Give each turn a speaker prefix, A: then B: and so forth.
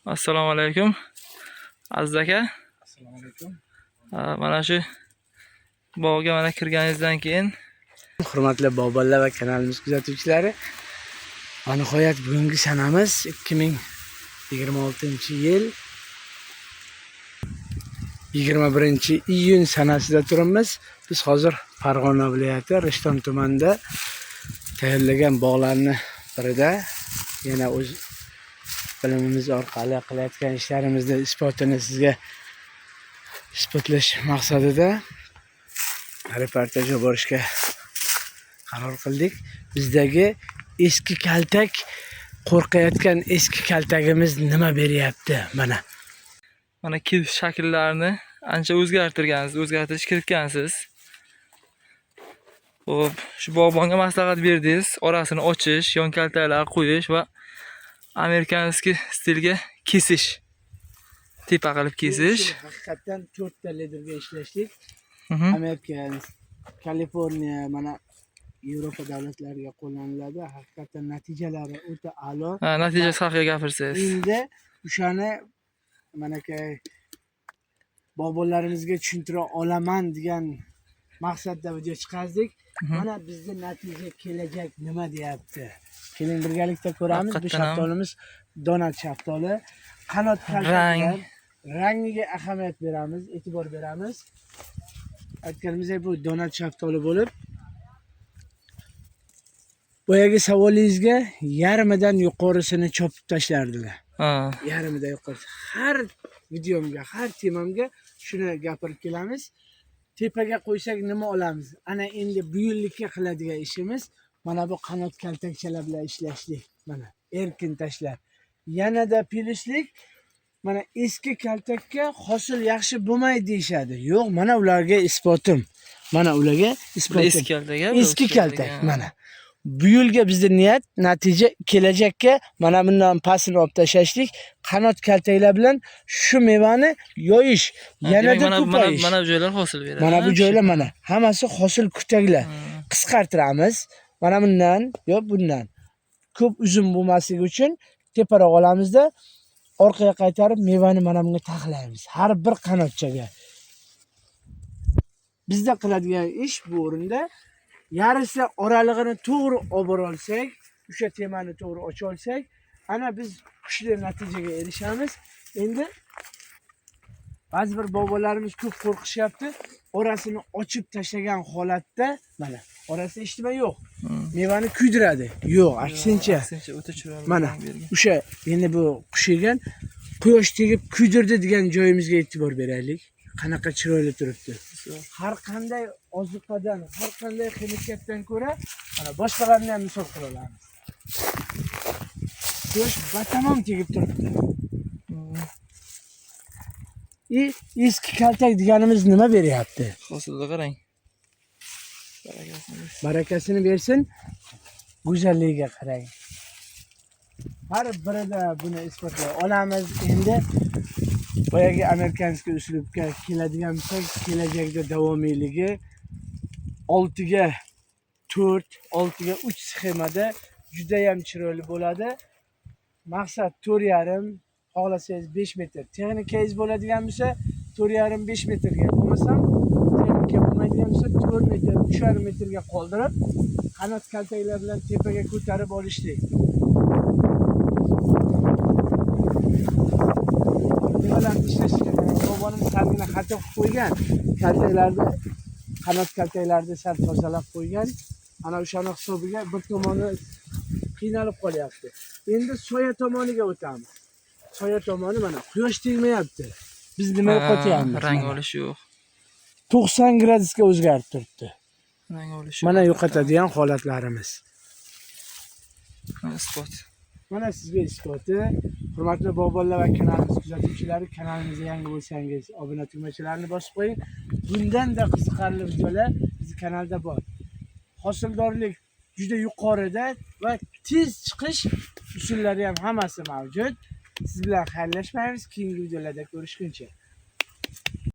A: Assalomu alaykum. Aziz aka.
B: Assalomu alaykum.
A: Mana shu bog'ga mana kirganingizdan keyin
B: Hurmatli bog'bonlar va kanalimiz kuzatuvchilari, nihoyat bugungi sanamiz 2026-yil 21-iyun sanasida turibmiz. Biz hozir Farg'ona viloyati Rishton tumanida tayyorlagan bog'larning birida yana o'z bilimimiz orqali qilayotgan ishlarimizni isbotini sizga isbotlash maqsadida reportajga borishga qaror qildik. Bizdagi eski kaltak, qo'rqayotgan eski kaltagimiz nima beryapti?
A: mana kil shakllarini ancha o'zgartirish kiritgansiz. Xo'p, shu bog'bonga maslahat berdingiz, orasini ochish, yon kaltaklar qo'yish va amerikanskiy stilga kesish. Tepa qilib kesish.
B: Haqiqatan 4 ta ledirga ishlashdik. Amerika, Kaliforniya, mana Yevropa davlatlariga qo'llaniladi. Haqiqatan natijalari o'ta a'lo.
A: Natijasi haqida gapirsangiz.
B: Endi o'shani manaka bog'bonlarimizga tushuntira olaman degan maqsadda video chiqardik. Mana bizda natija kelajak nima deyapti? Keling birgalikda ko'ramiz. Bu shaftolimiz donat shaftoli. Qanot kaltaklar, rangiga ahamiyat beramiz, e'tibor beramiz. Aytganimizdek bu donat shaftoli bo'lib, boyagi savolingizga yarmidan yuqorisini chopib tashlardilar. Yarmidan yuqorisi. Har videomga, har temamga shuni gapirib kelamiz. Tepaga qo'ysak nima olamiz? Ana endi bu yillikka qiladigan ishimiz mana bu qanot kaltakchalar bilan ishlashlik. Mana erkin tashlab. Yanada pilishlik. Mana eski kaltakka hosil yaxshi bo'lmaydi deyshadi. Yo'q, mana ularga isbotim. Mana ularga isbotim. Eski kaltak mana. Bu yilga bizning niyat, natija kelajakka mana bundan pastini olib tashlashlik, qanot kaltaklar bilan shu mevani yoyish, yanada ko'payish.
A: Mana bu joylar hosil beradi.
B: Mana bu joylar mana hammasi hosil kutaklar. Qisqartiramiz. Mana bundan, yo bundan. Ko'p uzun bo'lmasligi uchun teparoq olamizda orqaga qaytarib mevani mana bunga taxlaymiz. Har bir qanotchaga. Bizda qiladigan ish bu o'rinda yarisi oralig'ini to'g'ri olib bora olsak, o'sha temani to'g'ri ocha olsak, ana biz kuchli natijaga erishamiz. Endi ba'zi bir bog'bonlarimiz ko'p qo'rqishyapti. Orasini ochib tashlagan holatda mana orasida hech nima yo'q. Mevani kuydiradi. Yo'q, aksincha.
A: O'ta chiroyli.
B: Mana o'sha endi bu qushigan quyosh tegib kuydirdi degan joyimizga e'tibor beraylik. Qanaqa chiroyli turibdi. Har qanday ozuqadan, har qanday ximikatdan ko'ra mana boshqalarni ham misol qila olamiz. Quyosh batamom tegib turibdi. Eski kaltak deganimiz nima beryapti?
A: Hosilni qarang.
B: Barakasini bersin. Go'zalligiga qarang. Har birida buni isbotlay olamiz. Endi boyagi amerikanskiy uslubga keladigan bo'lsak, kelajakda davomiyligi 6 ga 4, 6 ga 3 sxemada juda ham chiroyli bo'ladi. Maqsad 4,5, xohlasangiz 5 metr. Texnikangiz bo'ladigan bo'lsa 4,5-5 metrga, bo'lmasam texnika bo'lmaydigan bo'lsa 4 metr, 3,5 metrga qoldirib, qanot kaltaklar bilan tepaga ko'tarib olishlik. Nimalar ishlashga bog'bonim sargina xato qilib qo'ygan. Kaltaklarni, qanot kaltaklarni sal tozalab qo'ygan. Ana o'shani hisobiga bir tomoni qiynalib qolyapti. Endi soya tomoniga o'tamiz. Soya tomoni mana quyosh tegmayapti. Biz nima yo'qotyapmiz?
A: Rang olish yo'q.
B: 90 gradusga o'zgarib turibdi.
A: Rang olish.
B: Mana yo'qotadigan holatlarimiz.
A: Isbot.
B: Mana sizga isboti. Hurmatli bog'bonlar va kanalimiz kuzatuvchilari, kanalimizga yangi bo'lsangiz, obuna tugmachalarini bosib qo'ying. Bundan-da qiziqarli videolar bizning kanalda bor. Hosildorlik juda yuqorida va tez chiqish usullari ham hammasi mavjud. Siz bilan xayrlashmaymiz. Keyingi videolarda ko'rishguncha.